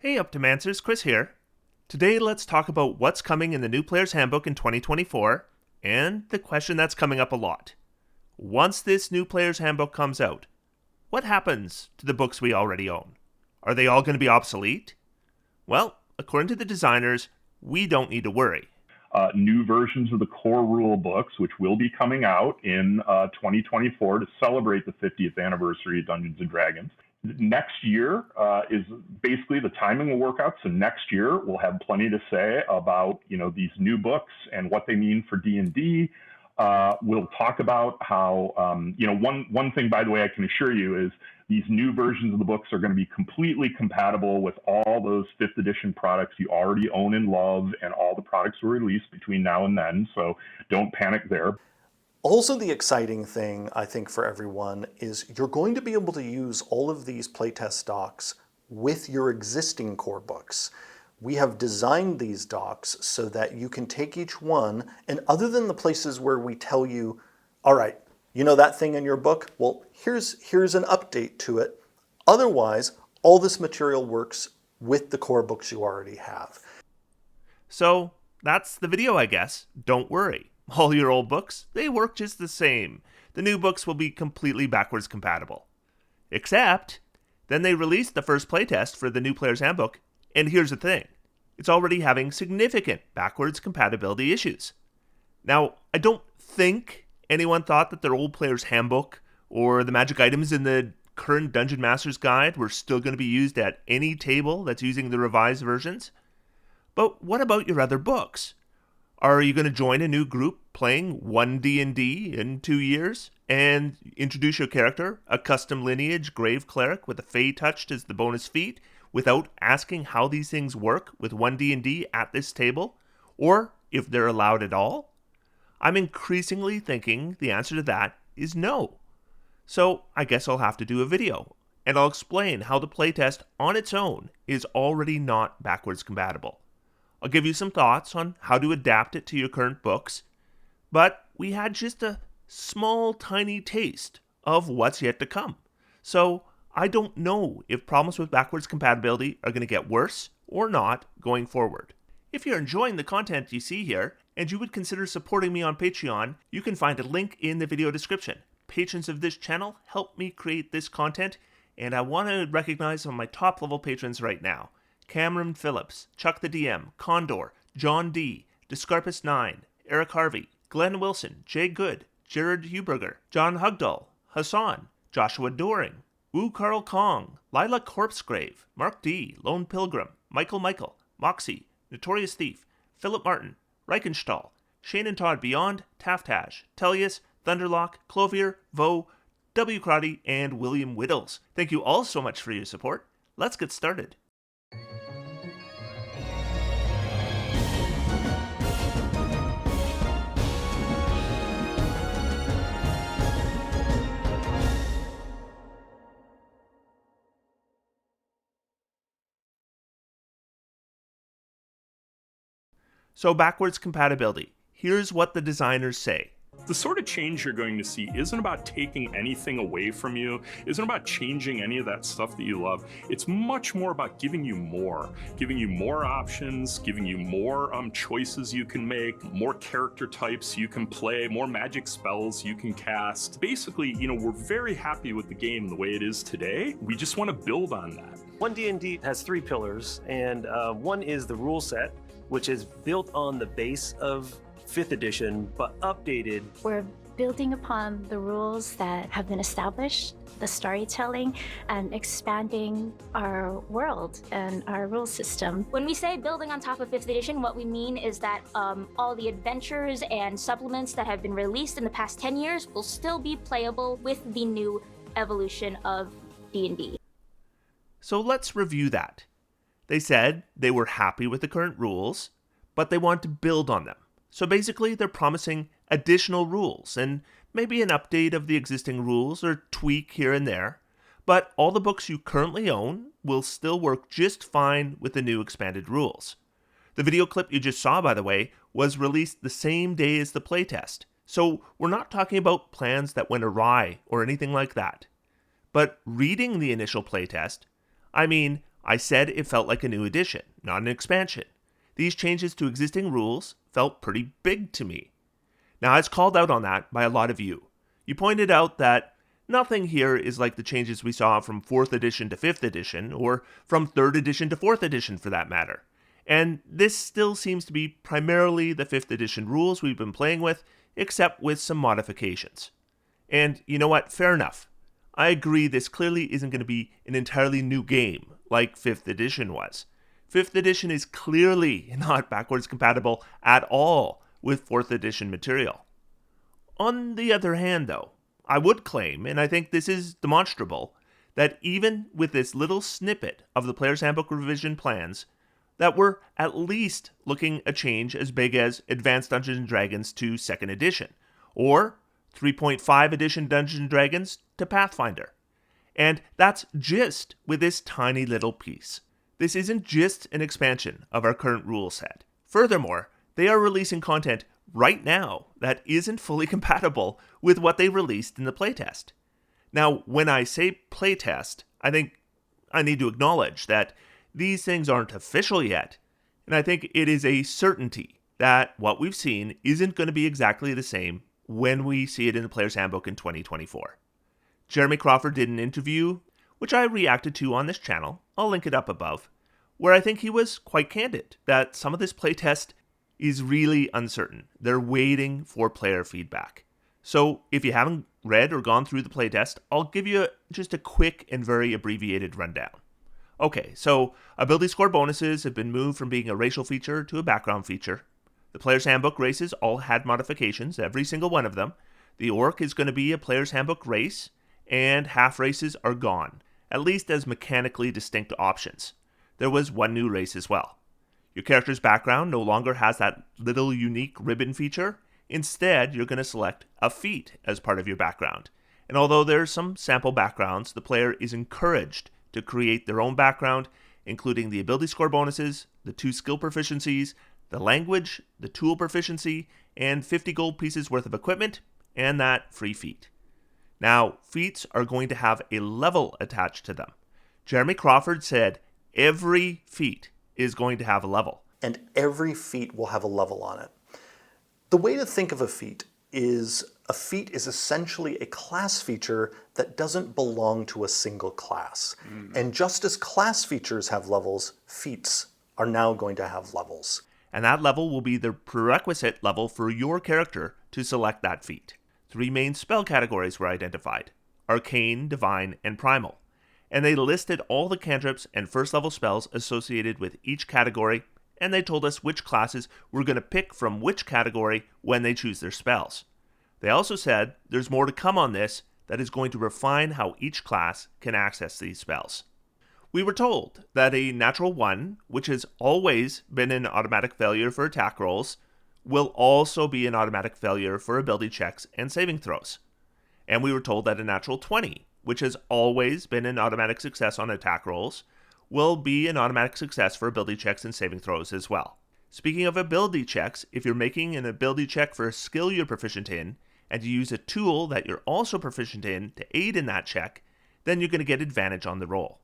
Hey Optimancers, Chris here. Today let's talk about what's coming in the new Player's Handbook in 2024, and the question that's coming up a lot. Once this new Player's Handbook comes out, what happens to the books we already own? Are they all going to be obsolete? Well, according to the designers, we don't need to worry. New versions of the core rule books, which will be coming out in 2024 to celebrate the 50th anniversary of Dungeons and Dragons. Next year is basically the timing will work out. So next year we'll have plenty to say about these new books and what they mean for D&D. We'll talk about how one thing, by the way, I can assure you is these new versions of the books are going to be completely compatible with all those 5th edition products you already own and love, and all the products were released between now and then. So don't panic there. Also, the exciting thing, I think, for everyone is you're going to be able to use all of these playtest docs with your existing core books. We have designed these docs so that you can take each one, and other than the places where we tell you, all right, you know that thing in your book? Well, here's an update to it. Otherwise, all this material works with the core books you already have. So that's the video, I guess. Don't worry. All your old books, they work just the same. The new books will be completely backwards compatible. Except, then they released the first playtest for the new Player's Handbook, and here's the thing. It's already having significant backwards compatibility issues. Now, I don't think anyone thought that their old Player's Handbook or the magic items in the current Dungeon Master's Guide were still going to be used at any table that's using the revised versions. But what about your other books? Are you going to join a new group playing one D&D in 2 years and introduce your character, a custom lineage grave cleric with a fey touched as the bonus feat, without asking how these things work with one D&D at this table, or if they're allowed at all? I'm increasingly thinking the answer to that is no. So I guess I'll have to do a video, and I'll explain how the playtest on its own is already not backwards compatible. I'll give you some thoughts on how to adapt it to your current books, but we had just a small, tiny taste of what's yet to come. So I don't know if problems with backwards compatibility are going to get worse or not going forward. If you're enjoying the content you see here, and you would consider supporting me on Patreon, you can find a link in the video description. Patrons of this channel help me create this content, and I want to recognize some of my top level patrons right now. Cameron Phillips, Chuck the DM, Condor, John D, Descarpus9, Eric Harvey, Glenn Wilson, Jay Good, Jared Huberger, John Hugdahl, Hassan, Joshua Doring, Wu Carl Kong, Lila Corpsegrave, Mark D, Lone Pilgrim, Michael, Moxie, Notorious Thief, Philip Martin, Reichenstahl, Shane and Todd Beyond, Taftash, Tellius, Thunderlock, Clovier, Vo, W. Crotty, and William Whittles. Thank you all so much for your support. Let's get started. So backwards compatibility. Here's what the designers say. The sort of change you're going to see isn't about taking anything away from you, isn't about changing any of that stuff that you love. It's much more about giving you more options, giving you more choices you can make, more character types you can play, more magic spells you can cast. Basically, we're very happy with the game the way it is today. We just want to build on that. One D&D has 3 pillars, and one is the rule set, which is built on the base of 5th edition, but updated. We're building upon the rules that have been established, the storytelling, and expanding our world and our rule system. When we say building on top of 5th edition, what we mean is that all the adventures and supplements that have been released in the past 10 years will still be playable with the new evolution of D&D. So let's review that. They said they were happy with the current rules, but they want to build on them. So basically, they're promising additional rules and maybe an update of the existing rules or tweak here and there. But all the books you currently own will still work just fine with the new expanded rules. The video clip you just saw, by the way, was released the same day as the playtest. So we're not talking about plans that went awry or anything like that. But reading the initial playtest, I I said it felt like a new edition, not an expansion. These changes to existing rules felt pretty big to me. Now, I was called out on that by a lot of you. You pointed out that nothing here is like the changes we saw from 4th edition to 5th edition, or from 3rd edition to 4th edition for that matter. And this still seems to be primarily the 5th edition rules we've been playing with, except with some modifications. And you know what? Fair enough. I agree this clearly isn't going to be an entirely new game like 5th edition was. 5th edition is clearly not backwards compatible at all with 4th edition material. On the other hand, though, I would claim, and I think this is demonstrable, that even with this little snippet of the Player's Handbook revision plans, that we're at least looking a change as big as Advanced Dungeons & Dragons to 2nd edition, or 3.5 edition Dungeons & Dragons to Pathfinder. And that's just with this tiny little piece. This isn't just an expansion of our current rule set. Furthermore, they are releasing content right now that isn't fully compatible with what they released in the playtest. Now, when I say playtest, I think I need to acknowledge that these things aren't official yet, and I think it is a certainty that what we've seen isn't going to be exactly the same when we see it in the Player's Handbook in 2024. Jeremy Crawford did an interview, which I reacted to on this channel, I'll link it up above, where I think he was quite candid that some of this playtest is really uncertain. They're waiting for player feedback. So if you haven't read or gone through the playtest, I'll give you just a quick and very abbreviated rundown. Okay, so ability score bonuses have been moved from being a racial feature to a background feature. The Player's Handbook races all had modifications, every single one of them. The Orc is going to be a Player's Handbook race, and half races are gone, at least as mechanically distinct options. There was one new race as well. Your character's background no longer has that little unique ribbon feature. Instead, you're going to select a feat as part of your background. And although there's some sample backgrounds, the player is encouraged to create their own background, including the ability score bonuses, the 2 skill proficiencies, the language, the tool proficiency, and 50 gold pieces worth of equipment, and that free feat. Now, feats are going to have a level attached to them. Jeremy Crawford said every feat is going to have a level. And every feat will have a level on it. The way to think of a feat is essentially a class feature that doesn't belong to a single class. And just as class features have levels, feats are now going to have levels. And that level will be the prerequisite level for your character to select that feat. 3 main spell categories were identified: Arcane, Divine, and Primal. And they listed all the cantrips and first level spells associated with each category, and they told us which classes were going to pick from which category when they choose their spells. They also said there's more to come on this that is going to refine how each class can access these spells. We were told that a natural 1, which has always been an automatic failure for attack rolls, will also be an automatic failure for ability checks and saving throws. And we were told that a natural 20, which has always been an automatic success on attack rolls, will be an automatic success for ability checks and saving throws as well. Speaking of ability checks, if you're making an ability check for a skill you're proficient in, and you use a tool that you're also proficient in to aid in that check, then you're going to get advantage on the roll.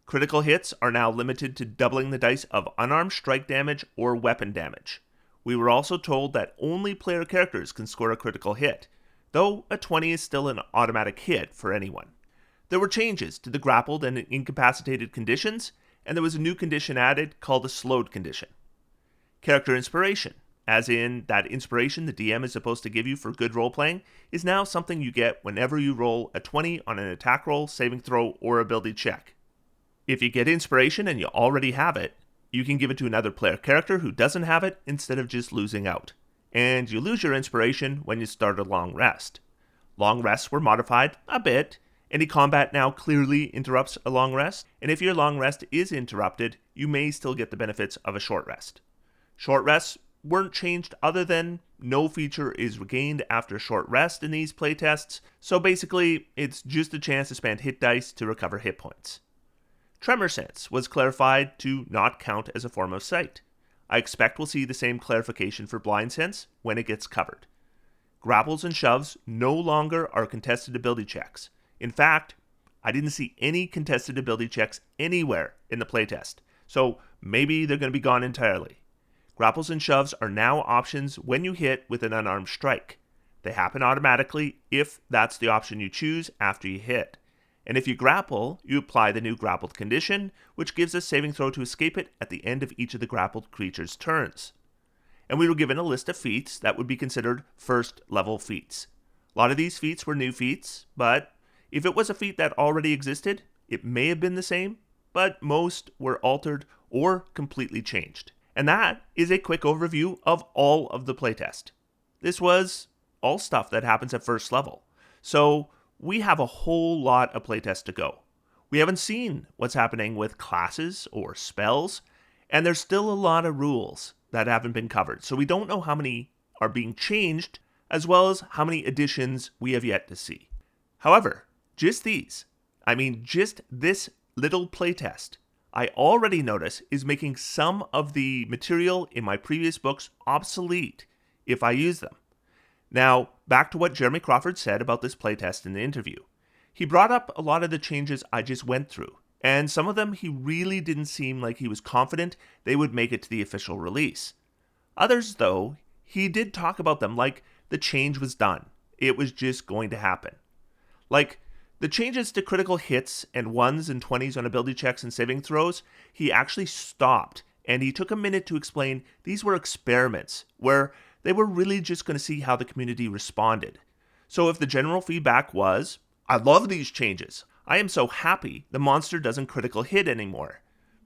Critical hits are now limited to doubling the dice of unarmed strike damage or weapon damage. We were also told that only player characters can score a critical hit, though a 20 is still an automatic hit for anyone. There were changes to the grappled and incapacitated conditions, and there was a new condition added called a slowed condition. Character inspiration, as in that inspiration the DM is supposed to give you for good role-playing, is now something you get whenever you roll a 20 on an attack roll, saving throw, or ability check. If you get inspiration and you already have it, you can give it to another player character who doesn't have it instead of just losing out. And you lose your inspiration when you start a long rest. Long rests were modified a bit. Any combat now clearly interrupts a long rest, and if your long rest is interrupted, you may still get the benefits of a short rest. Short rests weren't changed other than no feature is regained after short rest in these playtests, so basically it's just a chance to spend hit dice to recover hit points. Tremor sense was clarified to not count as a form of sight. I expect we'll see the same clarification for blind sense when it gets covered. Grapples and shoves no longer are contested ability checks. In fact, I didn't see any contested ability checks anywhere in the playtest, so maybe they're going to be gone entirely. Grapples and shoves are now options when you hit with an unarmed strike. They happen automatically if that's the option you choose after you hit. And if you grapple, you apply the new grappled condition, which gives a saving throw to escape it at the end of each of the grappled creature's turns. And we were given a list of feats that would be considered first level feats. A lot of these feats were new feats, but if it was a feat that already existed, it may have been the same, but most were altered or completely changed. And that is a quick overview of all of the playtest. This was all stuff that happens at first level. So we have a whole lot of playtest to go. We haven't seen what's happening with classes or spells, and there's still a lot of rules that haven't been covered. So we don't know how many are being changed, as well as how many additions we have yet to see. However, just this little playtest, I already notice is making some of the material in my previous books obsolete if I use them. Now, back to what Jeremy Crawford said about this playtest in the interview. He brought up a lot of the changes I just went through, and some of them he really didn't seem like he was confident they would make it to the official release. Others, though, he did talk about them like the change was done. It was just going to happen. Like, the changes to critical hits and 1s and 20s on ability checks and saving throws, he actually stopped, and he took a minute to explain these were experiments, where they were really just going to see how the community responded. So if the general feedback was, I love these changes, I am so happy the monster doesn't critical hit anymore,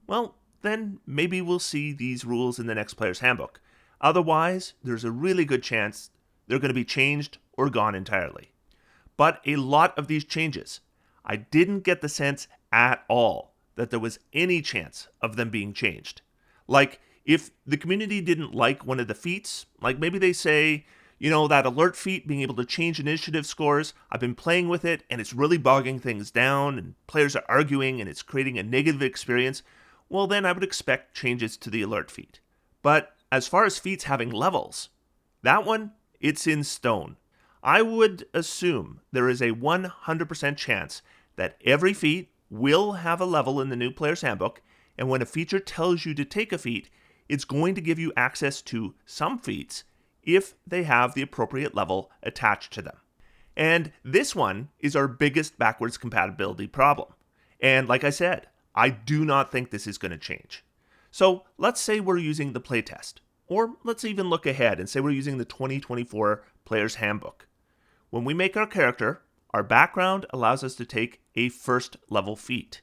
well, then maybe we'll see these rules in the next player's handbook. Otherwise, there's a really good chance they're going to be changed or gone entirely. But a lot of these changes, I didn't get the sense at all that there was any chance of them being changed. Like, if the community didn't like one of the feats, like maybe they say, that alert feat being able to change initiative scores, I've been playing with it and it's really bogging things down and players are arguing and it's creating a negative experience, well then I would expect changes to the alert feat. But as far as feats having levels, that one, it's in stone. I would assume there is a 100% chance that every feat will have a level in the new player's handbook, and when a feature tells you to take a feat, it's going to give you access to some feats if they have the appropriate level attached to them. And this one is our biggest backwards compatibility problem. And like I said, I do not think this is going to change. So let's say we're using the playtest, or let's even look ahead and say we're using the 2024 Player's Handbook. When we make our character, our background allows us to take a first level feat.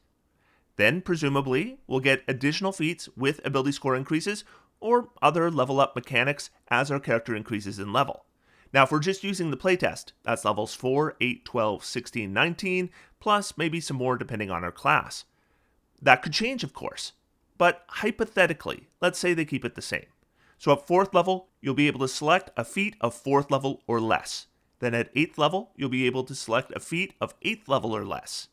Then, presumably, we'll get additional feats with ability score increases or other level up mechanics as our character increases in level. Now, if we're just using the playtest, that's levels 4, 8, 12, 16, 19, plus maybe some more depending on our class. That could change, of course, but hypothetically, let's say they keep it the same. So at 4th level, you'll be able to select a feat of 4th level or less. Then at 8th level, you'll be able to select a feat of 8th level or less.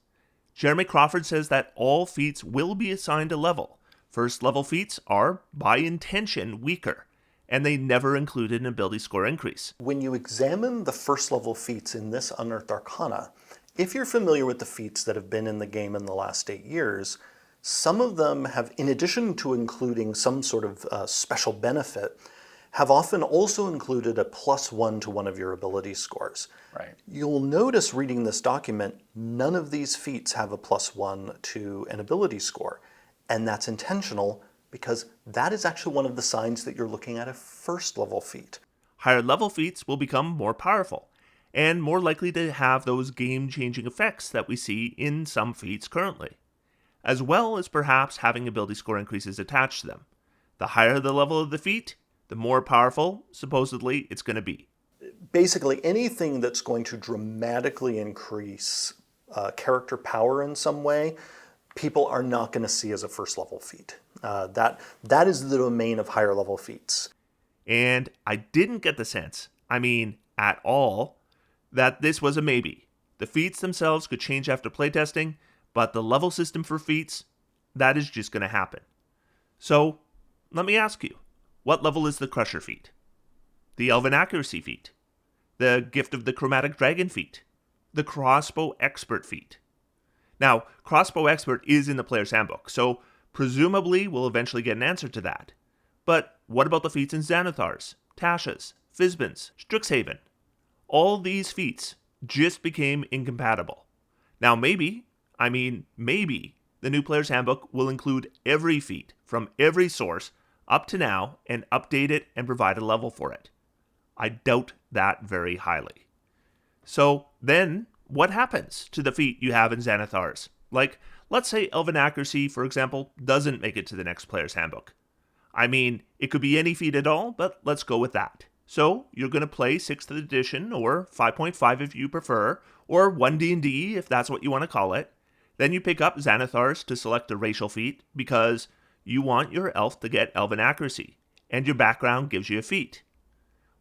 Jeremy Crawford says that all feats will be assigned a level. First level feats are, by intention, weaker, and they never included an ability score increase. When you examine the first level feats in this Unearthed Arcana, if you're familiar with the feats that have been in the game in the last 8 years, some of them have, in addition to including some sort of special benefit, have often also included a +1 to one of your ability scores. Right. You'll notice reading this document, none of these feats have a +1 to an ability score. And that's intentional because that is actually one of the signs that you're looking at a first level feat. Higher level feats will become more powerful and more likely to have those game-changing effects that we see in some feats currently, as well as perhaps having ability score increases attached to them. The higher the level of the feat, the more powerful, supposedly, it's going to be. Basically, anything that's going to dramatically increase character power in some way, people are not going to see as a first level feat. That is the domain of higher level feats. And I didn't get the sense, at all, that this was a maybe. The feats themselves could change after playtesting, but the level system for feats, that is just going to happen. So, let me ask you, what level is the Crusher feat? The Elven Accuracy feat? The Gift of the Chromatic Dragon feat? The Crossbow Expert feat? Now, Crossbow Expert is in the player's handbook, so presumably we'll eventually get an answer to that. But what about the feats in Xanathars, Tasha's, Fizban's, Strixhaven? All these feats just became incompatible. Now maybe, the new player's handbook will include every feat from every source up to now and update it and provide a level for it. I doubt that very highly. So then, what happens to the feat you have in Xanathars? Like, let's say Elven Accuracy, for example, doesn't make it to the next player's handbook. I mean, it could be any feat at all, but let's go with that. So, you're going to play 6th edition, or 5.5 if you prefer, or 1D&D if that's what you want to call it. Then you pick up Xanathars to select a racial feat, because you want your elf to get Elven Accuracy, and your background gives you a feat.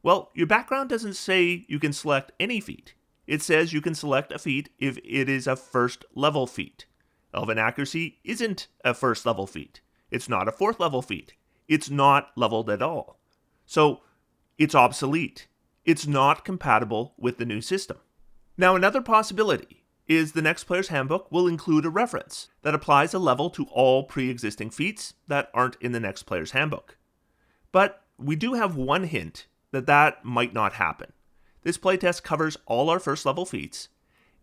Well, your background doesn't say you can select any feat. It says you can select a feat if it is a first level feat. Elven Accuracy isn't a first level feat. It's not a 4th level feat. It's not leveled at all. So, it's obsolete. It's not compatible with the new system. Now, another possibility is the next player's handbook will include a reference that applies a level to all pre-existing feats that aren't in the next player's handbook. But we do have one hint that might not happen. This playtest covers all our first level feats,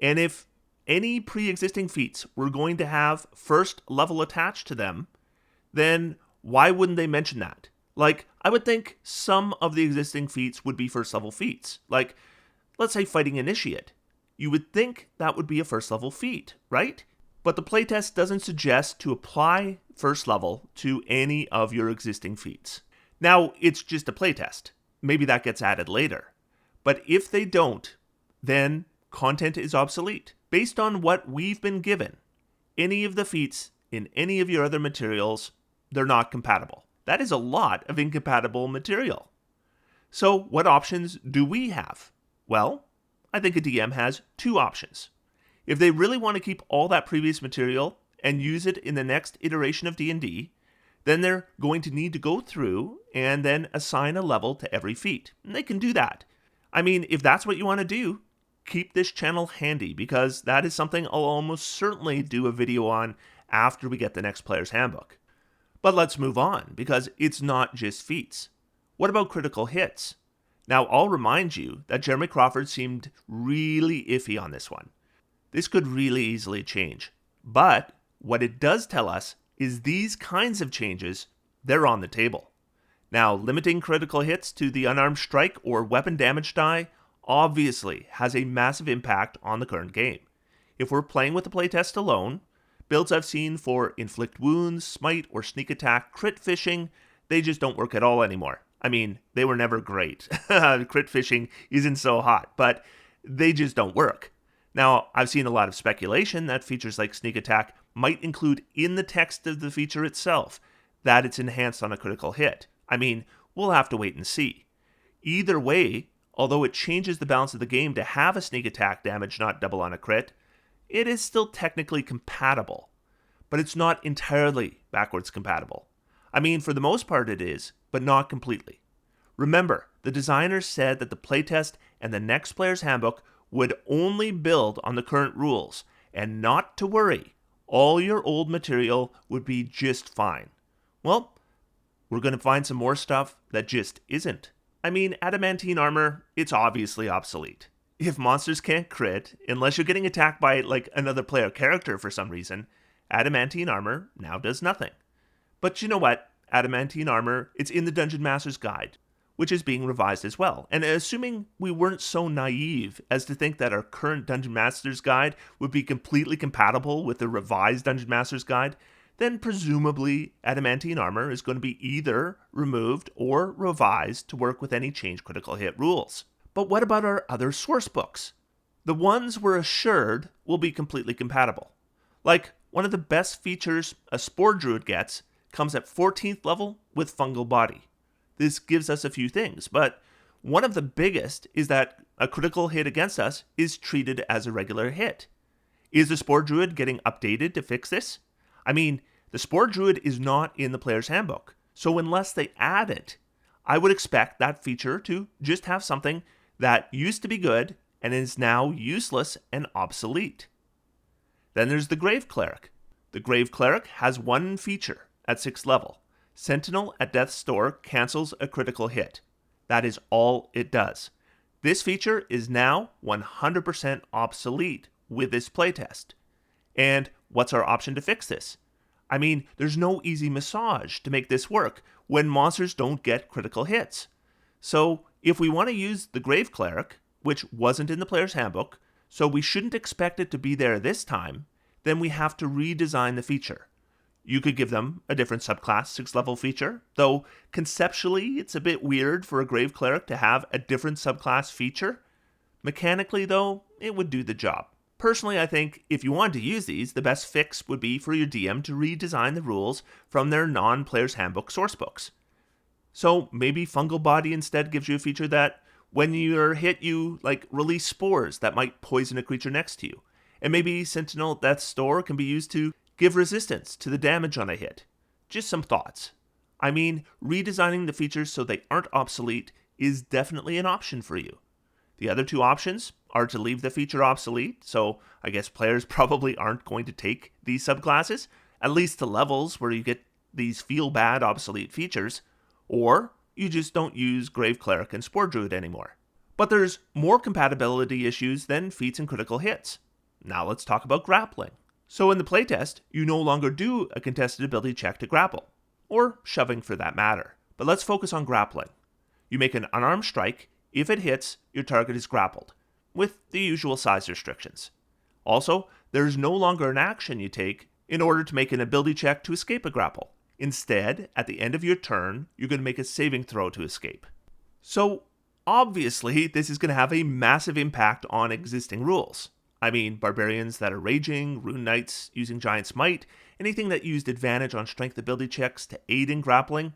and if any pre-existing feats were going to have first level attached to them, then why wouldn't they mention that? Like, I would think some of the existing feats would be first level feats. Like, let's say Fighting Initiate. You would think that would be a first level feat, right? But the playtest doesn't suggest to apply first level to any of your existing feats. Now, it's just a playtest. Maybe that gets added later. But if they don't, then content is obsolete. Based on what we've been given, any of the feats in any of your other materials, they're not compatible. That is a lot of incompatible material. So what options do we have? Well, I think a DM has 2 options. If they really want to keep all that previous material and use it in the next iteration of D&D, then they're going to need to go through and then assign a level to every feat. And they can do that. I mean, if that's what you want to do, keep this channel handy, because that is something I'll almost certainly do a video on after we get the next player's handbook. But let's move on, because it's not just feats. What about critical hits? Now, I'll remind you that Jeremy Crawford seemed really iffy on this one. This could really easily change. But what it does tell us is these kinds of changes, they're on the table. Now, limiting critical hits to the unarmed strike or weapon damage die obviously has a massive impact on the current game. If we're playing with the playtest alone, builds I've seen for inflict wounds, smite, or sneak attack, crit fishing, they just don't work at all anymore. I mean, they were never great. Crit fishing isn't so hot, but they just don't work. Now, I've seen a lot of speculation that features like sneak attack might include in the text of the feature itself that it's enhanced on a critical hit. I mean, we'll have to wait and see. Either way, although it changes the balance of the game to have a sneak attack damage not double on a crit, it is still technically compatible. But it's not entirely backwards compatible. I mean, for the most part it is, but not completely. Remember, the designers said that the playtest and the next player's handbook would only build on the current rules, and not to worry, all your old material would be just fine. Well, we're going to find some more stuff that just isn't. I mean, adamantine armor, it's obviously obsolete. If monsters can't crit, unless you're getting attacked by like another player character for some reason, adamantine armor now does nothing. But you know what? Adamantine armor, it's in the Dungeon Master's Guide, which is being revised as well. And assuming we weren't so naive as to think that our current Dungeon Master's Guide would be completely compatible with the revised Dungeon Master's Guide, then presumably adamantine armor is going to be either removed or revised to work with any change critical hit rules. But what about our other source books? The ones we're assured will be completely compatible. Like, one of the best features a Spore Druid gets comes at 14th level with Fungal Body. This gives us a few things, but one of the biggest is that a critical hit against us is treated as a regular hit. Is the Spore Druid getting updated to fix this? I mean, the Spore Druid is not in the player's handbook, so unless they add it, I would expect that feature to just have something that used to be good and is now useless and obsolete. Then there's the Grave Cleric. The Grave Cleric has one feature at 6th level. Sentinel at Death's Door cancels a critical hit. That is all it does. This feature is now 100% obsolete with this playtest. And what's our option to fix this? I mean, there's no easy massage to make this work when monsters don't get critical hits. So if we want to use the Grave Cleric, which wasn't in the player's handbook, so we shouldn't expect it to be there this time, then we have to redesign the feature. You could give them a different subclass 6th level feature, though conceptually it's a bit weird for a Grave Cleric to have a different subclass feature. Mechanically though, it would do the job. Personally, I think if you wanted to use these, the best fix would be for your DM to redesign the rules from their non-player's handbook sourcebooks. So maybe Fungal Body instead gives you a feature that when you're hit, you release spores that might poison a creature next to you. And maybe Sentinel at Death's Door can be used to give resistance to the damage on a hit. Just some thoughts. I mean, redesigning the features so they aren't obsolete is definitely an option for you. The other two options are to leave the feature obsolete, so I guess players probably aren't going to take these subclasses, at least to levels where you get these feel-bad obsolete features, or you just don't use Grave Cleric and Spore Druid anymore. But there's more compatibility issues than feats and critical hits. Now let's talk about grappling. So in the playtest, you no longer do a contested ability check to grapple, or shoving for that matter. But let's focus on grappling. You make an unarmed strike. If it hits, your target is grappled, with the usual size restrictions. Also, there is no longer an action you take in order to make an ability check to escape a grapple. Instead, at the end of your turn, you're going to make a saving throw to escape. So, obviously, this is going to have a massive impact on existing rules. I mean, barbarians that are raging, rune knights using giant smite, anything that used advantage on strength ability checks to aid in grappling,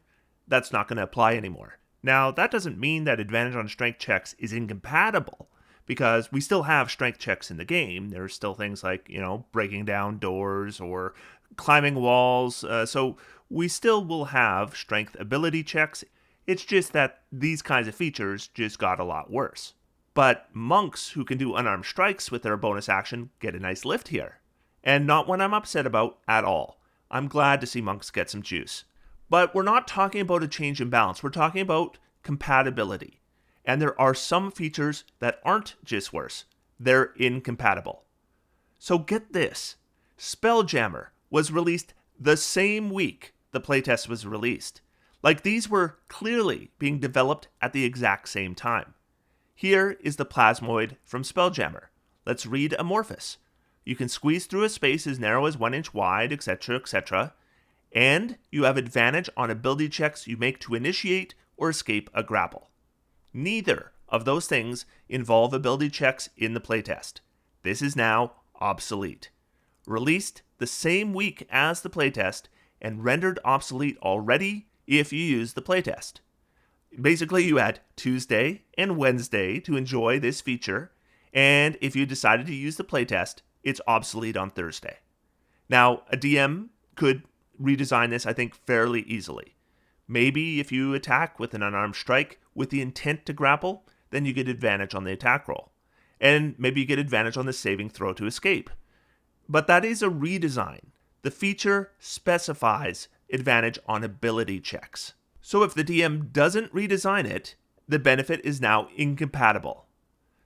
that's not going to apply anymore. Now, that doesn't mean that advantage on strength checks is incompatible, because we still have strength checks in the game. There's still things like, breaking down doors or climbing walls, so we still will have strength ability checks. It's just that these kinds of features just got a lot worse. But monks who can do unarmed strikes with their bonus action get a nice lift here. And not one I'm upset about at all. I'm glad to see monks get some juice. But we're not talking about a change in balance. We're talking about compatibility. And there are some features that aren't just worse. They're incompatible. So get this. Spelljammer was released the same week the playtest was released. These were clearly being developed at the exact same time. Here is the plasmoid from Spelljammer. Let's read Amorphous. You can squeeze through a space as narrow as 1 inch wide, etc., etc., and you have advantage on ability checks you make to initiate or escape a grapple. Neither of those things involve ability checks in the playtest. This is now obsolete. Released the same week as the playtest and rendered obsolete already if you use the playtest. Basically, you had Tuesday and Wednesday to enjoy this feature, and if you decided to use the playtest, it's obsolete on Thursday. Now, a DM could redesign this, I think, fairly easily. Maybe if you attack with an unarmed strike with the intent to grapple, then you get advantage on the attack roll. And maybe you get advantage on the saving throw to escape. But that is a redesign. The feature specifies advantage on ability checks. So if the DM doesn't redesign it, the benefit is now incompatible.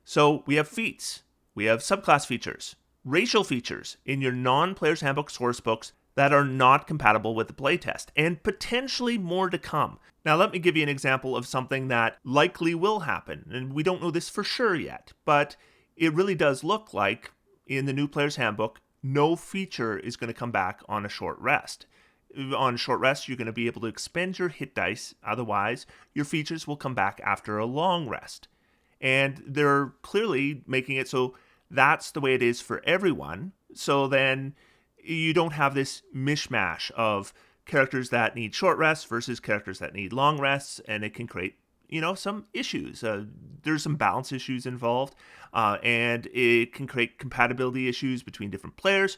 So we have feats, we have subclass features, racial features in your non-player's handbook sourcebooks that are not compatible with the playtest, and potentially more to come. Now let me give you an example of something that likely will happen, and we don't know this for sure yet, but it really does look like in the new player's handbook, no feature is going to come back on a short rest. On short rest, you're going to be able to expend your hit dice. Otherwise, your features will come back after a long rest. And they're clearly making it so that's the way it is for everyone. So then you don't have this mishmash of characters that need short rests versus characters that need long rests. And it can create, some issues. There's some balance issues involved. And it can create compatibility issues between different players.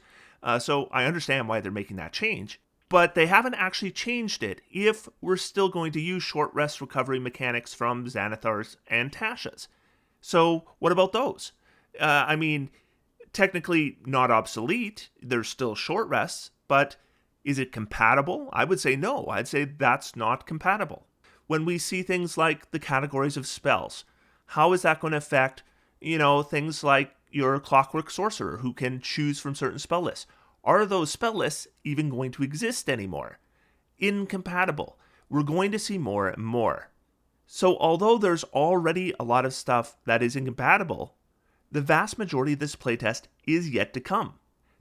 So I understand why they're making that change. But they haven't actually changed it if we're still going to use short rest recovery mechanics from Xanathar's and Tasha's. So what about those? technically not obsolete. There's still short rests, but is it compatible? I would say no. I'd say that's not compatible. When we see things like the categories of spells, how is that going to affect, things like your Clockwork Sorcerer who can choose from certain spell lists? Are those spell lists even going to exist anymore? Incompatible. We're going to see more and more. So although there's already a lot of stuff that is incompatible, the vast majority of this playtest is yet to come.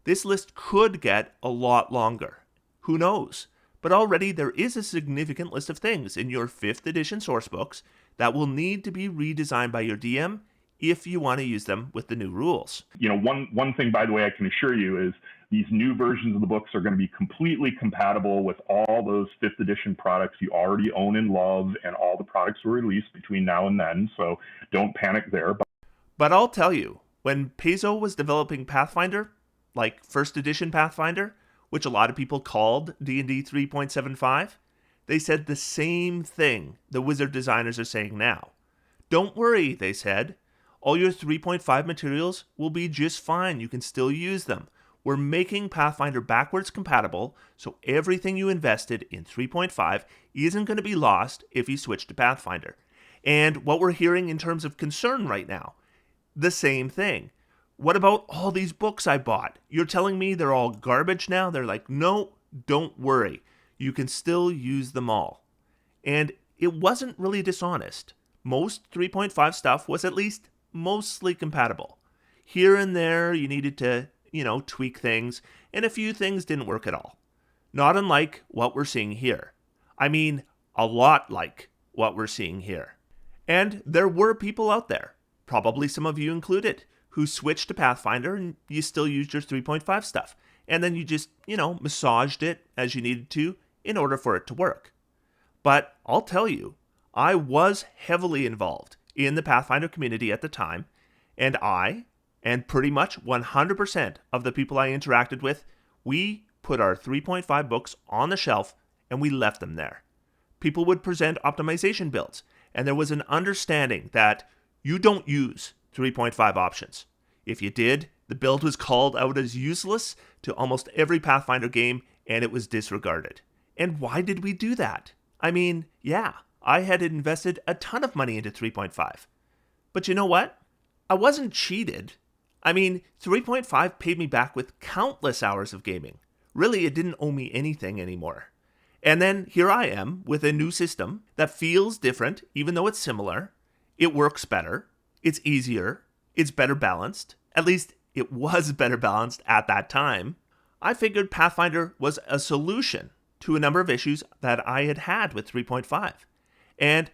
This list could get a lot longer. Who knows? But already there is a significant list of things in your 5th edition sourcebooks that will need to be redesigned by your DM if you want to use them with the new rules. One thing, by the way, I can assure you is these new versions of the books are going to be completely compatible with all those 5th edition products you already own and love, and all the products were released between now and then, so don't panic there. But I'll tell you, when Paizo was developing Pathfinder, like 1st edition Pathfinder, which a lot of people called D&D 3.75, they said the same thing the wizard designers are saying now. Don't worry, they said. All your 3.5 materials will be just fine. You can still use them. We're making Pathfinder backwards compatible, so everything you invested in 3.5 isn't going to be lost if you switch to Pathfinder. And what we're hearing in terms of concern right now, the same thing. What about all these books I bought? You're telling me they're all garbage now? They're like, no, don't worry. You can still use them all. And it wasn't really dishonest. Most 3.5 stuff was at least mostly compatible. Here and there, you needed to, tweak things, and a few things didn't work at all. Not unlike what we're seeing here. I mean, a lot like what we're seeing here. And there were people out there, probably some of you included, who switched to Pathfinder and you still used your 3.5 stuff. And then you just, massaged it as you needed to in order for it to work. But I'll tell you, I was heavily involved in the Pathfinder community at the time, and I, and pretty much 100% of the people I interacted with, we put our 3.5 books on the shelf and we left them there. People would present optimization builds, and there was an understanding that you don't use 3.5 options. If you did, the build was called out as useless to almost every Pathfinder game, and it was disregarded. And why did we do that? I mean, yeah, I had invested a ton of money into 3.5. But you know what? I wasn't cheated. I mean, 3.5 paid me back with countless hours of gaming. Really, it didn't owe me anything anymore. And then here I am with a new system that feels different, even though it's similar. It works better. It's easier. It's better balanced. At least it was better balanced at that time. I figured Pathfinder was a solution to a number of issues that I had had with 3.5. And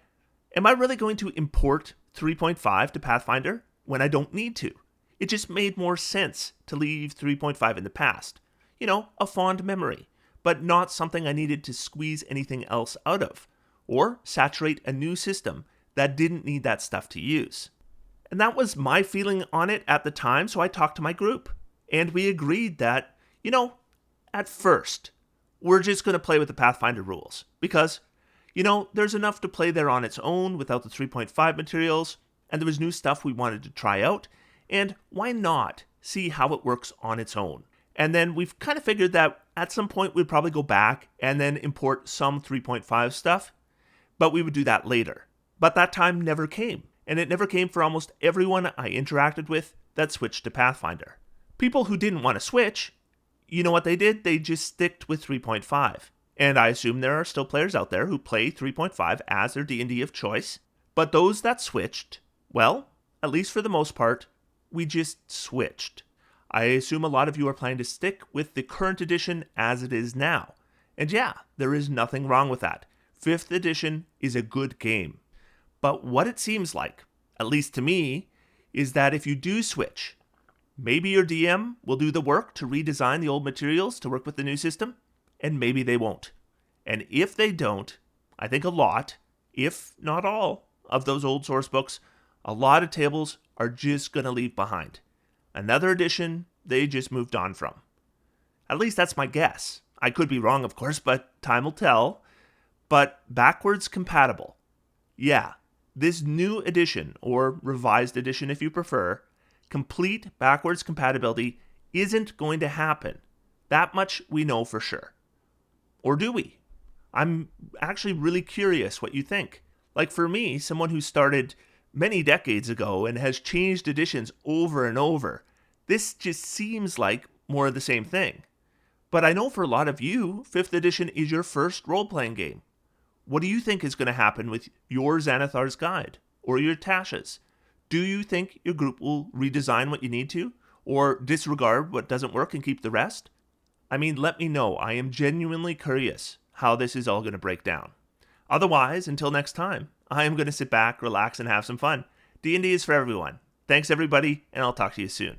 am I really going to import 3.5 to Pathfinder when I don't need to? It just made more sense to leave 3.5 in the past. A fond memory, but not something I needed to squeeze anything else out of, or saturate a new system that didn't need that stuff to use. And that was my feeling on it at the time, so I talked to my group, and we agreed that, at first, we're just going to play with the Pathfinder rules, because, there's enough to play there on its own without the 3.5 materials, and there was new stuff we wanted to try out, and why not see how it works on its own? And then we've kind of figured that at some point we'd probably go back and then import some 3.5 stuff, but we would do that later. But that time never came, and it never came for almost everyone I interacted with that switched to Pathfinder. People who didn't want to switch, you know what they did? They just sticked with 3.5. And I assume there are still players out there who play 3.5 as their D&D of choice. But those that switched, well, at least for the most part, we just switched. I assume a lot of you are planning to stick with the current edition as it is now. And yeah, there is nothing wrong with that. 5th edition is a good game. But what it seems like, at least to me, is that if you do switch, maybe your DM will do the work to redesign the old materials to work with the new system, and maybe they won't. And if they don't, I think a lot, if not all, of those old source books, a lot of tables are just going to leave behind. Another edition they just moved on from. At least that's my guess. I could be wrong, of course, but time will tell. But backwards compatible. Yeah, this new edition, or revised edition if you prefer, Complete backwards compatibility isn't going to happen. That much we know for sure. Or do we? I'm actually really curious what you think. Like for me, someone who started many decades ago and has changed editions over and over, this just seems like more of the same thing. But I know for a lot of you, 5th edition is your first role-playing game. What do you think is going to happen with your Xanathar's Guide or your Tasha's? Do you think your group will redesign what you need to, or disregard what doesn't work and keep the rest? I mean, let me know. I am genuinely curious how this is all going to break down. Otherwise, until next time, I am going to sit back, relax, and have some fun. D&D is for everyone. Thanks, everybody, and I'll talk to you soon.